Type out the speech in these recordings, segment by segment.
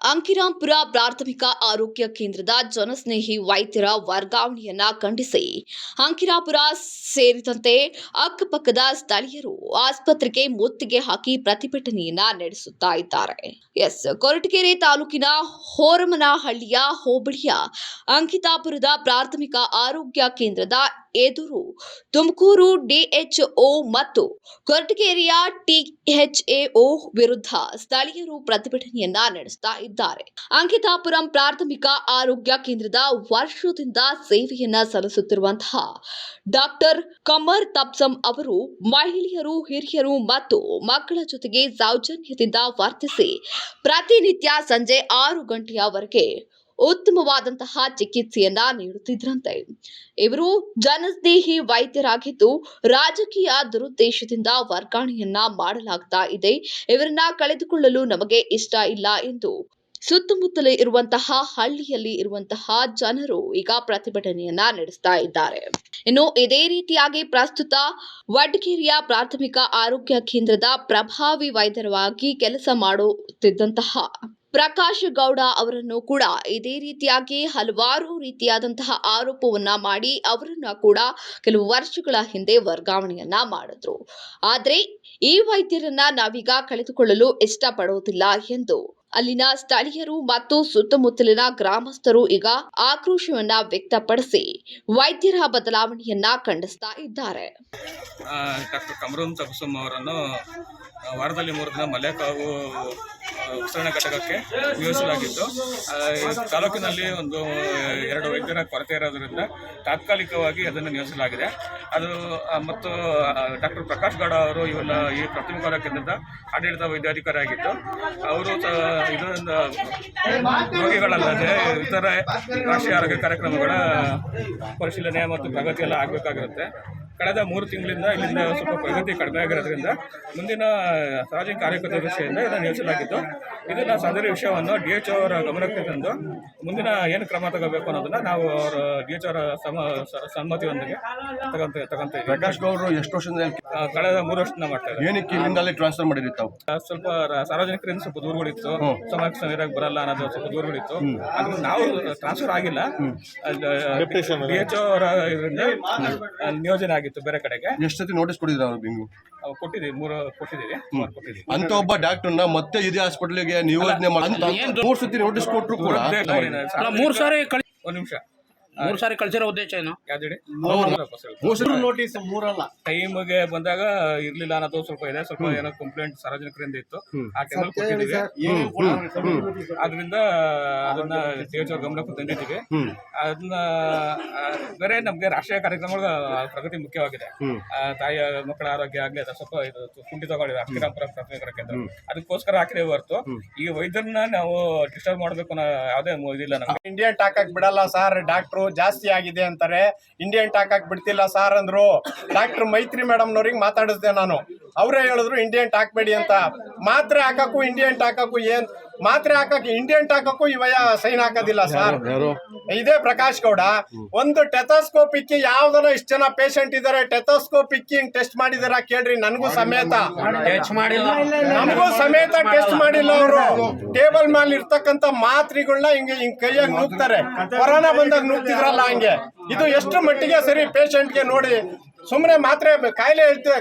ಅಂಕಿರಾಂಪುರ ಪ್ರಾಥಮಿಕ ಆರೋಗ್ಯ ಕೇಂದ್ರದ ಜನಸ್ನೇಹಿ ವೈದ್ಯರ ವರ್ಗಾವಣೆಯನ್ನ ಖಂಡಿಸಿ ಅಂಕಿರಾಂಪುರ ಸೇರಿದಂತೆ ಅಕ್ಕಪಕ್ಕದ ಸ್ಥಳೀಯರು ಆಸ್ಪತ್ರೆಗೆ ಮುತ್ತಿಗೆ ಹಾಕಿ ಪ್ರತಿಭಟನೆಯನ್ನ ನಡೆಸುತ್ತಾ ಇದ್ದಾರೆ. ಕೊರಟಗೆರೆ ತಾಲೂಕಿನ ಹೋರಮನಹಳ್ಳಿಯ ಹೋಬಳಿಯ ಅಂಕಿತಾಪುರದ ಪ್ರಾಥಮಿಕ ಆರೋಗ್ಯ ಕೇಂದ್ರದ ಎದುರು ತುಮಕೂರು ಡಿಎಚ್ಒ ಮತ್ತು ಕೊರಟಗೆರೆಯ ಟಿಎಚ್ಎಒ ವಿರುದ್ಧ ಸ್ಥಳೀಯರು ಪ್ರತಿಭಟನೆಯನ್ನ ನಡೆಸ್ತಾ ಇದ್ದಾರೆ. ಅಂಕಿತಾಪುರಂ ಪ್ರಾಥಮಿಕ ಆರೋಗ್ಯ ಕೇಂದ್ರದ ವರ್ಷದಿಂದ ಸೇವೆಯನ್ನ ಸಲ್ಲಿಸುತ್ತಿರುವಂತಹ ಡಾಕ್ಟರ್ ಕಮರ್ ತಬ್ಸಮ್ ಅವರು ಮಹಿಳೆಯರು, ಹಿರಿಯರು ಮತ್ತು ಮಕ್ಕಳ ಜೊತೆಗೆ ಸೌಜನ್ಯದಿಂದ ವರ್ತಿಸಿ ಪ್ರತಿನಿತ್ಯ ಸಂಜೆ 6 ಗಂಟೆಯವರೆಗೆ ಉತ್ತಮವಾದಂತಹ ಚಿಕಿತ್ಸೆಯನ್ನ ನೀಡುತ್ತಿದ್ರಂತೆ. ಇವರು ಜನಸ್ನೇಹಿ ವೈದ್ಯರಾಗಿದ್ದು ರಾಜಕೀಯ ದುರುದ್ದೇಶದಿಂದ ವರ್ಗಾವಣೆಯನ್ನ ಮಾಡಲಾಗ್ತಾ ಇದೆ. ಇವರನ್ನ ಕಳೆದುಕೊಳ್ಳಲು ನಮಗೆ ಇಷ್ಟ ಇಲ್ಲ ಎಂದು ಸುತ್ತಮುತ್ತಲೇ ಇರುವಂತಹ ಹಳ್ಳಿಯಲ್ಲಿ ಇರುವಂತಹ ಜನರು ಈಗ ಪ್ರತಿಭಟನೆಯನ್ನ ನಡೆಸ್ತಾ ಇದ್ದಾರೆ. ಇನ್ನು ಇದೇ ರೀತಿಯಾಗಿ ಪ್ರಸ್ತುತ ವಡ್ಗೇರಿಯ ಪ್ರಾಥಮಿಕ ಆರೋಗ್ಯ ಕೇಂದ್ರದ ಪ್ರಭಾವಿ ವೈದ್ಯರಾಗಿ ಕೆಲಸ ಮಾಡುತ್ತಿದ್ದಂತಹ ಪ್ರಕಾಶ್ ಗೌಡ ಅವರನ್ನು ಕೂಡ ಇದೇ ರೀತಿಯಾಗಿ ಹಲವಾರು ರೀತಿಯಾದಂತಹ ಆರೋಪವನ್ನ ಮಾಡಿ ಅವರನ್ನ ಕೂಡ ಕೆಲವು ವರ್ಷಗಳ ಹಿಂದೆ ವರ್ಗಾವಣೆಯನ್ನ ಮಾಡಿದ್ರು. ಆದ್ರೆ ಈ ವೈದ್ಯರನ್ನ ನಾವೀಗ ಕಳೆದುಕೊಳ್ಳಲು ಇಷ್ಟಪಡುವುದಿಲ್ಲ ಎಂದು ಅಲ್ಲಿನ ಸ್ಥಳೀಯರು ಮತ್ತು ಸುತ್ತಮುತ್ತಲಿನ ಗ್ರಾಮಸ್ಥರು ಈಗ ಆಕ್ರೋಶವನ್ನ ವ್ಯಕ್ತಪಡಿಸಿ ವೈದ್ಯರ ಬದಲಾವಣೆಯನ್ನ ಖಂಡಿಸ್ತಾ ಇದ್ದಾರೆ. ಡಾಕ್ಟರ್ ಕಮರುನ್ ತಬಸುಮ್ ಅವರನ್ನು ವಾರದಲ್ಲಿ 3 ದಿನ ಮಲೆಕಾವು ವಿಸ್ತರಣೆ ಘಟಕಕ್ಕೆ ನಿಯೋಜಿಸಲಾಗಿದ್ದು, ತಾಲೂಕಿನಲ್ಲಿ 2 ವೈದ್ಯರ ಕೊರತೆ ಇರೋದರಿಂದ ತಾತ್ಕಾಲಿಕವಾಗಿ ಅದನ್ನು ನಿಯೋಜಿಸಲಾಗಿದೆ. ಅದು ಮತ್ತು ಡಾಕ್ಟರ್ ಪ್ರಕಾಶ್ ಗೌಡ ಅವರು ಇವೆಲ್ಲ ಈ ಪ್ರಾಥಮಿಕ ಆರೋಗ್ಯ ಕೇಂದ್ರದ ಆಡಳಿತ ವೈದ್ಯಾಧಿಕಾರಿ ಆಗಿದ್ದು, ಅವರು ಇದರಿಂದ ರೋಗಿಗಳಲ್ಲದೆ ಇತರ ರಾಷ್ಟ್ರೀಯ ಆರೋಗ್ಯ ಕಾರ್ಯಕ್ರಮಗಳ ಪರಿಶೀಲನೆ ಮತ್ತು ಪ್ರಗತಿ ಎಲ್ಲ ಆಗಬೇಕಾಗಿರುತ್ತೆ. ಕಳೆದ 3 ತಿಂಗಳಿಂದ ಇಲ್ಲಿಂದ ಸ್ವಲ್ಪ ಪ್ರಗತಿ ಕಡಿಮೆ ಆಗಿರೋದ್ರಿಂದ ಮುಂದಿನ ಸಾರ್ವಜನಿಕ ಕಾರ್ಯಕರ್ತರ ದೃಷ್ಟಿಯಿಂದ ಇದನ್ನು ನಿಲ್ಲಿಸಲಾಗಿದ್ದು, ಇದನ್ನು ಸದರಿ ವಿಷಯವನ್ನು DHO ಅವರ ಗಮನಕ್ಕೆ ತಂದು ಮುಂದಿನ ಏನು ಕ್ರಮ ತಗೋಬೇಕು ಅನ್ನೋದನ್ನ ನಾವು ಅವರ DHO ಅವರ ಸಮ್ಮತಿಯೊಂದಿಗೆ ತಗೊಂತ ಪ್ರಕಾಶ್ ಗೌಡರು ಎಷ್ಟು ವರ್ಷದಿಂದ ಕಳೆದ 3 ವರ್ಷದಿಂದ ಮಾಡ್ತಾ ಇದ್ದಾರೆ. ಏನಕ್ಕೆ ಇಲ್ಲಿಂದಲೇ ಟ್ರಾನ್ಸ್ಫರ್ ಮಾಡಿರಿ ತಾವು? ಸ್ವಲ್ಪ ಸಾರ್ವಜನಿಕರಿಂದ ಸ್ವಲ್ಪ ದೂರಗಳಿತ್ತು, ಸಮಾಜ ಸರಿಯಾಗಿ ಬರಲ್ಲ ಅನ್ನೋದು ಸ್ವಲ್ಪ ದೂರಗಳಿತ್ತು. ಅದು ನಾವು ಟ್ರಾನ್ಸ್ಫರ್ ಆಗಿಲ್ಲ, DHO ಅವರ ಇದರಿಂದ ನಿಯೋಜನೆ ಆಗಿತ್ತು ಬೇರೆ ಕಡೆಗೆ. ಎಷ್ಟು ಸತಿ ನೋಟಿಸ್ ಕೊಟ್ಟಿದ್ರ ನೀವು? ಕೊಟ್ಟಿದ್ದೀವಿ, 3 ಕೊಟ್ಟಿದ್ದೀವಿ. ಅಂತ ಒಬ್ಬ ಡಾಕ್ಟರ್ನ ಮತ್ತೆ ಇದೇ ಹಾಸ್ಪಿಟಲ್ಗೆ ನಿಯೋಜನೆ ಮಾಡಿ 3 ಸತಿ ನೋಟಿಸ್ ಕೊಟ್ಟರು ಕೂಡ 3 ಸಾರಿ ಒಂದು ನಿಮಿಷ 3 ಸಾರಿ ಕಳಿಸಿರೋ ಉದ್ದೇಶ ಏನು? ನೋಟಿಸ್ 3 ಅಲ್ಲ, ಟೈಮ್ಗೆ ಬಂದಾಗ ಇರ್ಲಿಲ್ಲ ಅನ್ನೋದು ಸ್ವಲ್ಪ ಇದೆ. ಸ್ವಲ್ಪ ಏನೋ ಕಂಪ್ಲೇಂಟ್ ಸಾರ್ವಜನಿಕರಿಂದ ಇತ್ತು, ಆ ಟೈಮಲ್ಲಿ ಕೊಟ್ಟಿದ್ದೀವಿ. ಆದ್ರಿಂದ ಅದನ್ನ DHO ಗಮನಕ್ಕೆ ತಂದಿದ್ದೀವಿ. ಅದನ್ನ ಬೇರೆ ನಮ್ಗೆ ರಾಷ್ಟ್ರೀಯ ಕಾರ್ಯಕ್ರಮಗಳ ಪ್ರಗತಿ ಮುಖ್ಯವಾಗಿದೆ. ತಾಯಿಯ ಮಕ್ಕಳ ಆರೋಗ್ಯ ಆಗ್ಲಿ ಅದು ಸ್ವಲ್ಪ ಇದು ಕುಂಠಿತಗೊಂಡಿದೆ ಅಂಕಿರಾಂಪುರ ಪ್ರಾಥಮಿಕ ಕೇಂದ್ರ. ಅದಕ್ಕೋಸ್ಕರ ಹಾಕಿದೆ ಹೊರತು ಈ ವೈದ್ಯರನ್ನ ನಾವು ಡಿಸ್ಟರ್ಬ್ ಮಾಡ್ಬೇಕು ಅನ್ನೋ ಯಾವುದೇ ಇದಿಲ್ಲ ನಮ್ಗೆ. ಇಂಡಿಯನ್ ಟಾಕಕ್ ಬಿಡಲ್ಲ ಸರ್, ಡಾಕ್ಟ್ರು ಜಾಸ್ತಿ ಆಗಿದೆ ಅಂತಾರೆ. ಇಂಡಿಯನ್ ಟಾಕಕ್ ಬಿಡ್ತಿಲ್ಲ ಸರ್ ಅಂದ್ರು. ಡಾಕ್ಟರ್ ಮೈತ್ರಿ ಮೇಡಮ್ ನವ್ರಿಗೆ ಮಾತಾಡಿಸ್ದೆ ನಾನು. ಅವರೇ ಹೇಳಿದ್ರು ಇಂಡಿಯನ್ ಟಾಕ್ಬೇಡಿ ಅಂತ. ಮಾತ್ರೆ ಹಾಕಕ್ಕೂ ಇಂಡಿಯನ್ ಟಾಕಕ್ಕೂ ಏನ್ ಮಾತ್ರೆ ಹಾಕಕ್ಕೆ ಇಂಡಿಯನ್ ಟಾಕಕ್ಕೂ ಇವಯ ಸೈನ್ ಹಾಕೋದಿಲ್ಲ ಸರ್. ಇದೇ ಪ್ರಕಾಶ್ ಗೌಡ ಒಂದು ಟೆಥೋಸ್ಕೋಪಿಕ್ ಯಾವ್ದನ ಇಷ್ಟು ಜನ ಪೇಷಂಟ್ ಇದಾರೆ, ಟೆಥೋಸ್ಕೋಪಿಕ್ ಟೆಸ್ಟ್ ಮಾಡಿದಾರ ಕೇಳ್ರಿ. ನನಗೂ ಸಮೇತ ಟೆಸ್ಟ್ ಮಾಡಿಲ್ಲ. ಅವರು ಟೇಬಲ್ ಮೇಲೆ ಇರ್ತಕ್ಕಂಥ ಮಾತ್ರೆಗಳನ್ನ ಹಿಂಗ್ ಕೈಯಾಗಿ ನುಗ್ತಾರೆ. ಕೊರೋನಾ ಬಂದಾಗ ನುಗ್ತಿದ್ರಲ್ಲ ಹಂಗೆ. ಇದು ಎಷ್ಟು ಮಟ್ಟಿಗೆ ಸರಿ ಪೇಷಂಟ್ಗೆ ನೋಡಿ. ಸುಮ್ಮನೆ ಮಾತ್ರೆ ಕಾಯಿಲೆ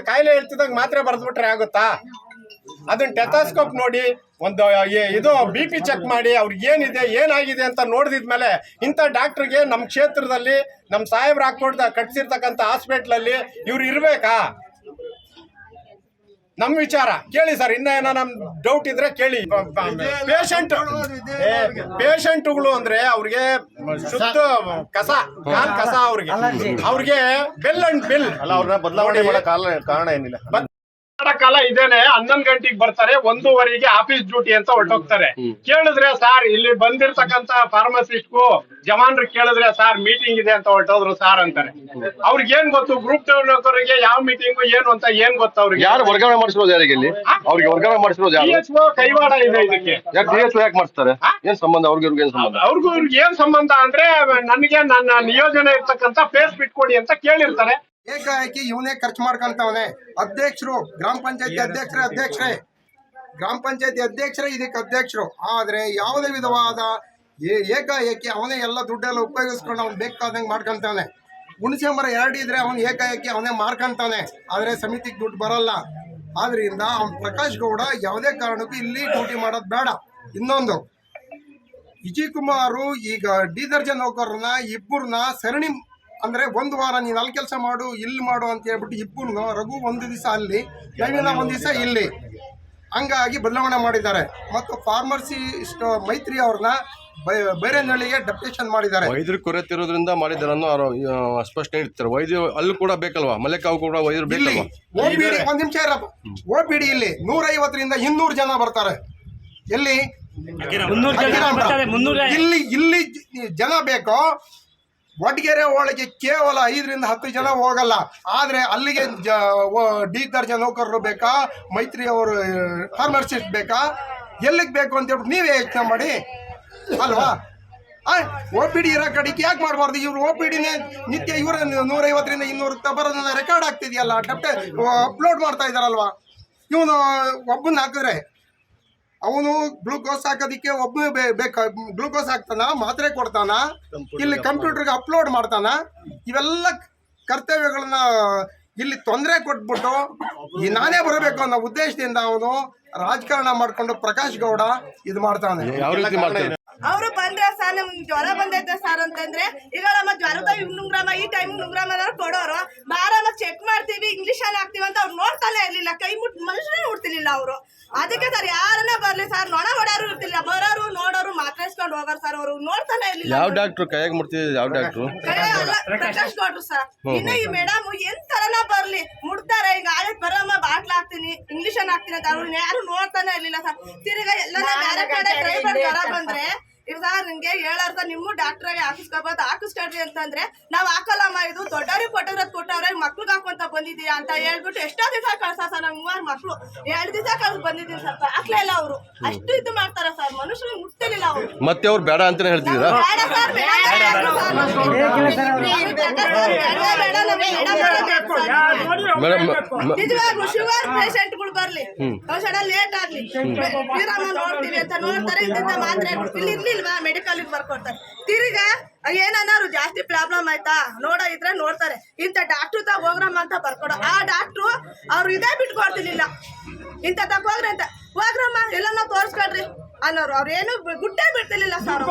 ಹೇಳ್ತಿದಾಗ ಮಾತ್ರೆ ಬರೆದ್ಬಿಟ್ರೆ ಆಗುತ್ತಾ? ಅದನ್ನ ಟೆಥೋಸ್ಕೋಪ್ ನೋಡಿ, ಒಂದು ಇದು BP ಚೆಕ್ ಮಾಡಿ ಅವ್ರಿಗೆ ಏನಿದೆ ಏನಾಗಿದೆ ಅಂತ ನೋಡಿದ್ಮೇಲೆ ಇಂಥ ಡಾಕ್ಟ್ರಿಗೆ ನಮ್ಮ ಕ್ಷೇತ್ರದಲ್ಲಿ ನಮ್ಮ ಸಾಹೇಬ್ರು ಕಟ್ಸಿರ್ತಕ್ಕಂಥ ಹಾಸ್ಪಿಟ್ಲಲ್ಲಿ ಇವ್ರು ಇರ್ಬೇಕಾ? ನಮ್ಮ ವಿಚಾರ ಕೇಳಿ ಸರ್. ಇನ್ನ ಏನೋ ನಮ್ ಡೌಟ್ ಇದ್ರೆ ಕೇಳಿ. ಪೇಷಂಟ್ಗಳು ಅಂದ್ರೆ ಅವ್ರಿಗೆ ಶುದ್ಧ ಕಸ ಅವ್ರಿಗೆ ಬೆಲ್ ಅಂಡ್ ಬಿಲ್ ಅಲ್ಲ, ಅವ್ರನ್ನ ಬದಲಾವಣೆ ಮಾಡೋ ಕಾರಣ ಏನಿಲ್ಲ. ಕಾಲ ಇದೇನೆ 11 ಗಂಟೆಗೆ ಬರ್ತಾರೆ, 1:15ಗೆ ಆಫೀಸ್ ಡ್ಯೂಟಿ ಅಂತ ಹೊರಟೋಗ್ತಾರೆ. ಕೇಳಿದ್ರೆ ಸಾರ್ ಇಲ್ಲಿ ಬಂದಿರ್ತಕ್ಕಂತ ಫಾರ್ಮಸಿಸ್ಟ್ಗೂ ಜವಾನ್ರು ಕೇಳಿದ್ರೆ ಸಾರ್ ಮೀಟಿಂಗ್ ಇದೆ ಅಂತ ಹೊರಟೋದ್ರು ಸಾರ್ ಅಂತಾರೆ. ಅವ್ರಿಗೆ ಏನ್ ಗೊತ್ತು? ಗ್ರೂಪ್ ಡೆವಲಪರ್ಗೆ ಯಾವ ಮೀಟಿಂಗು ಏನು ಅಂತ ಏನ್ ಗೊತ್ತು ಅವ್ರಿಗೆ? ಯಾರು ವರ್ಗಾವಣೆ ಮಾಡಿಸಿರೋದು? ಯಾರಿಗೆ ಇಲ್ಲಿ ಅವ್ರಿಗೆ ವರ್ಗಾವಣೆ ಮಾಡಿಸಿರೋದು ಯಾರು? DHO ಕೈವಾಡ ಇದೆ ಇದಕ್ಕೆ. DHO ಯಾಕೆ ಮಾಡಿಸ್ತಾರೆ? ಏನ್ ಸಂಬಂಧ ಅವ್ರಿಗೆ ಏನ್ ಸಂಬಂಧ? ಅವ್ರಿಗೂ ಏನ್ ಸಂಬಂಧ ಅಂದ್ರೆ ನನಗೆ ನನ್ನ ನಿಯೋಜನೆ ಇರ್ತಕ್ಕಂತ ಫೇಸ್ ಬಿಟ್ಕೊಡಿ ಅಂತ ಕೇಳಿರ್ತಾರೆ. ಏಕಾಏಕಿ ಇವನೇ ಖರ್ಚು ಮಾಡ್ಕೊಂತವನೆ. ಅಧ್ಯಕ್ಷರು, ಗ್ರಾಮ ಪಂಚಾಯತಿ ಅಧ್ಯಕ್ಷರೇ ಗ್ರಾಮ ಪಂಚಾಯತಿ ಅಧ್ಯಕ್ಷರೇ ಇದಕ್ಕೆ ಅಧ್ಯಕ್ಷರು. ಆದರೆ ಯಾವುದೇ ವಿಧವಾದ ಏಕಾಏಕಿ ಅವನೇ ಎಲ್ಲ ದುಡ್ಡೆಲ್ಲ ಉಪಯೋಗಿಸ್ಕೊಂಡು ಅವ್ನು ಬೇಕಾದಂಗೆ ಮಾಡ್ಕೊಂತಾನೆ. ಹುಣಸೆ ಮರ 2 ಇದ್ರೆ ಅವನು ಏಕಾಏಕಿ ಅವನೇ ಮಾರ್ಕೊಂತಾನೆ, ಆದರೆ ಸಮಿತಿಗೆ ದುಡ್ಡು ಬರಲ್ಲ. ಆದ್ರಿಂದ ಅವ್ನು ಪ್ರಕಾಶ್ ಗೌಡ ಯಾವುದೇ ಕಾರಣಕ್ಕೂ ಇಲ್ಲಿ ಡ್ಯೂಟಿ ಮಾಡೋದು ಬೇಡ. ಇನ್ನೊಂದು, ವಿಜಯ್ ಕುಮಾರು ಈಗ ಡಿ ದರ್ಜೆ ನೌಕರರನ್ನ ಇಬ್ಬರನ್ನ ಸರಣಿ ಅಂದರೆ 1 ವಾರ ನೀನು ಅಲ್ಲಿ ಕೆಲಸ ಮಾಡು ಇಲ್ಲಿ ಮಾಡು ಅಂತ ಹೇಳ್ಬಿಟ್ಟು ಇಬ್ಬರನ್ನು ರಘು 1 ದಿವಸ ಅಲ್ಲಿ, ನವೀನ 1 ದಿವಸ ಇಲ್ಲಿ, ಹಂಗಾಗಿ ಬದಲಾವಣೆ ಮಾಡಿದ್ದಾರೆ. ಮತ್ತು ಫಾರ್ಮಸಿಸ್ಟ್ ಮೈತ್ರಿ ಅವ್ರನ್ನ ಬೈರೇನಹಳ್ಳಿಗೆ ಡೆಪ್ಯುಟೇಷನ್ ಮಾಡಿದ್ದಾರೆ. ವೈದ್ಯರು ಕೊರತಿರೋದ್ರಿಂದ ಮಾಡಿದ್ದಾರೆ ಅನ್ನೋ ಸ್ಪಷ್ಟನೆ ಇರ್ತಾರೆ. ವೈದ್ಯರು ಅಲ್ಲೂ ಕೂಡ ಬೇಕಲ್ವಾ, ಮಲೆಕಾವು ಕೂಡ ವೈದ್ಯರು ಬೇಕಲ್ವಾ? OPD 1 ನಿಮಿಷ ಇರಪ್ಪ. OPD ಇಲ್ಲಿ 150ರಿಂದ 200 ಜನ ಬರ್ತಾರೆ. ಎಲ್ಲಿ ಇಲ್ಲಿ ಜನ ಬೇಕೋ. ವಡ್ಗೆರೆ ಒಳಗೆ ಕೇವಲ 5ರಿಂದ 10 ಜನ ಹೋಗಲ್ಲ. ಆದರೆ ಅಲ್ಲಿಗೆ ಡಿ ದರ್ಜೆ ನೌಕರರು ಬೇಕಾ, ಮೈತ್ರಿ ಅವರು ಫಾರ್ಮಸಿಸ್ಟ್ ಬೇಕಾ, ಎಲ್ಲಿಗೆ ಬೇಕು ಅಂತ ಹೇಳ್ಬಿಟ್ಟು ನೀವೇ ಯೋಚನೆ ಮಾಡಿ ಅಲ್ವಾ? OPD ಇರೋ ಕಡೆಗೆ ಯಾಕೆ ಮಾಡಬಾರ್ದು? ಇವ್ರು OPDನೇ ನಿತ್ಯ ಇವರ 150ರಿಂದ 200 ಬರೋದನ್ನ ರೆಕಾರ್ಡ್ ಆಗ್ತಿದೆಯಲ್ಲ, ಅಪ್ಲೋಡ್ ಮಾಡ್ತಾ ಇದ್ದಾರಲ್ವಾ? ಇವನು ಒಬ್ಬನ ಹಾಕಿದ್ರೆ ಅವನು ಗ್ಲೂಕೋಸ್ ಹಾಕೋದಿಕ್ಕೆ ಒಬ್ಬ ಬೇಕಾ? ಗ್ಲೂಕೋಸ್ ಹಾಕ್ತಾನ, ಮಾತ್ರೆ ಕೊಡ್ತಾನ, ಇಲ್ಲಿ ಕಂಪ್ಯೂಟರ್ಗೆ ಅಪ್ಲೋಡ್ ಮಾಡ್ತಾನ. ಇವೆಲ್ಲ ಕರ್ತವ್ಯಗಳನ್ನ ಇಲ್ಲಿ ತೊಂದರೆ ಕೊಟ್ಬಿಟ್ಟು ನಾನೇ ಬರಬೇಕು ಅನ್ನೋ ಉದ್ದೇಶದಿಂದ ಅವನು ರಾಜಕಾರಣ ಮಾಡ್ಕೊಂಡು ಪ್ರಕಾಶ್ ಗೌಡ ಇದು ಮಾಡ್ತಾನೆ. ಯಾವ ರೀತಿ ಮಾಡ್ತಾರೆ? ಅವರು ಬಂದ್ರೆ ಸರ್ ನಮ್ಗೆ ಜ್ವರ ಬಂದೈತೆ ಸರ್ ಅಂತಂದ್ರೆ, ಈಗ ನಮ್ಮ ಜ್ವರದ ನುಂಗ್ರಾಮ ಈ ಟೈಮ್ ನುಂಗ್ರಾಮ ಕೊಡೋರು ಬಾರಾಮ ಚೆಕ್ ಮಾಡ್ತೀವಿ, ಇಂಗ್ಲಿಷನ್ ಹಾಕ್ತಿವಿ ಅಂತ ಅವ್ರು ನೋಡ್ತಾನೆ ಇರ್ಲಿಲ್ಲ. ಕೈ ಮುಟ್ಟು ಮನುಷ್ಯನೇ ಮುಟ್ತಿರ್ಲಿಲ್ಲ ಅವರು. ಅದಕ್ಕೆ ಸರ್ ಯಾರನ್ನ ಬರ್ಲಿ ಸರ್, ನೊಣ ಹೊಡ್ಯಾರು ಇರ್ತಿಲ್ಲ, ಬರೋರು ನೋಡೋರು ಮಾತಾಡ್ಸ್ಕೊಂಡು ಹೋಗೋರು ಸರ್. ಅವರು ನೋಡ್ತಾನೆ ಇರ್ಲಿಲ್ಲ. ಯಾವ ಡಾಕ್ಟ್ರು ಕೈಯಾಗ ಮುಟ್ತಿದ್ರು? ಯಾವ ಡಾಕ್ಟ್ರು? ಪ್ರಕಾಶ್ ಗೌಡ್ರು ಸರ್. ಇನ್ನು ಈ ಮೇಡಮ್ ಎಂತರನ ಬರ್ಲಿ ಮುಡ್ತಾರೆ. ಈಗ ಆಳತ್ ಬರಮ್ಮ ಬಾಟ್ಲ್ ಹಾಕ್ತೀನಿ, ಇಂಗ್ಲಿಷನ್ ಹಾಕ್ತೀನಿ ಅಂತ ಅವ್ರು ಯಾರು ನೋಡ್ತಾನೆ ಇರ್ಲಿಲ್ಲ ಸರ್. ತಿರ್ಗಾ ಎಲ್ಲ ಬೇರೆ ಕಡೆ ಡ್ರೈವರ್ ಜ್ವರ ಬಂದ್ರೆ ಈಗ ನಿಮ್ಗೆ ಹೇಳಾರ್ದ ನಿಮ್ಮ ಡಾಕ್ಟ್ರಾಗೆ ಹಾಕಿಸ್ಕೋಬೋದು, ಹಾಕಿಸ್ಕೊಡ್ರಿ ಅಂತಂದ್ರೆ ನಾವ್ ಹಾಕಲ್ಲಮ್ಮ, ಇದು ದೊಡ್ಡವ್ರಿಗೆ ಕೊಟ್ಟಿರೋದು ಕೊಟ್ಟವ್ರೆ, ಮಕ್ಳಿಗೆ ಹಾಕೊಂತ ಬಂದಿದ್ದೀರಾ ಅಂತ ಹೇಳ್ಬಿಟ್ಟು ಎಷ್ಟೋ ದಿವಸ ಕಳ್ಸ ಸರ್. ನಮ್ 3 ಮಕ್ಳು 2 ದಿವಸ ಕಳ್ಸಿ ಬಂದಿದ್ದೀನಿ ಸರ್. ಹಾಕ್ಲೇ ಇಲ್ಲ ಅವರು. ಅಷ್ಟು ಇದು ಮಾಡ್ತಾರ ಸರ್, ಮನುಷ್ಯರಿಗೆ ಮುಟ್ತಿರ್ಲಿಲ್ಲ ಅವರು. ಮತ್ತೆ ಅವ್ರು ಬೇಡ ಅಂತಾನೆ ಹೇಳ್ತಿದ್ದೀರಾ? ಬೇಡ ಸರ್, ನಿಜವಾಗ್ಲು ಶುಗರ್ ಪೇಷಂಟ್ಗಳು ಬರ್ಲಿ, ಔಷಧ ಲೇಟ್ ಆಗ್ಲಿ, ವೀರಮ್ಮ ನೋಡ್ತೀವಿ ಅಂತ ನೋಡ್ತಾರೆ. ಇಂಥ ಮಾತ್ರೆ ಇರ್ಲಿಲ್ವಾ ಮೆಡಿಕಲ್ ಬರ್ಕೊಡ್ತಾರೆ. ತಿರ್ಗಾ ಏನನ್ನಾರು ಜಾಸ್ತಿ ಪ್ರಾಬ್ಲಮ್ ಆಯ್ತಾ ಇದ್ರೆ ನೋಡ್ತಾರೆ. ಇಂಥ ಡಾಕ್ಟ್ರು ತಾ ಹೋಗ್ರಮ್ಮ ಅಂತ ಬರ್ಕೊಡೋ ಆ ಡಾಕ್ಟ್ರು ಅವ್ರು ಇದೇ ಬಿಟ್ಕೊಡ್ತಿರ್ಲಿಲ್ಲ. ಇಂಥ ತಗ ಹೋಗ್ರಿ ಅಂತ, ಹೋಗ್ರಮ್ಮ ಎಲ್ಲ ತೋರಿಸ್ಕೊಡ್ರಿ ಅನ್ನೋರು. ಅವ್ರೇನು ಗುಡ್ಡೇ ಬಿಡ್ತಿರ್ಲಿಲ್ಲ ಸರ್.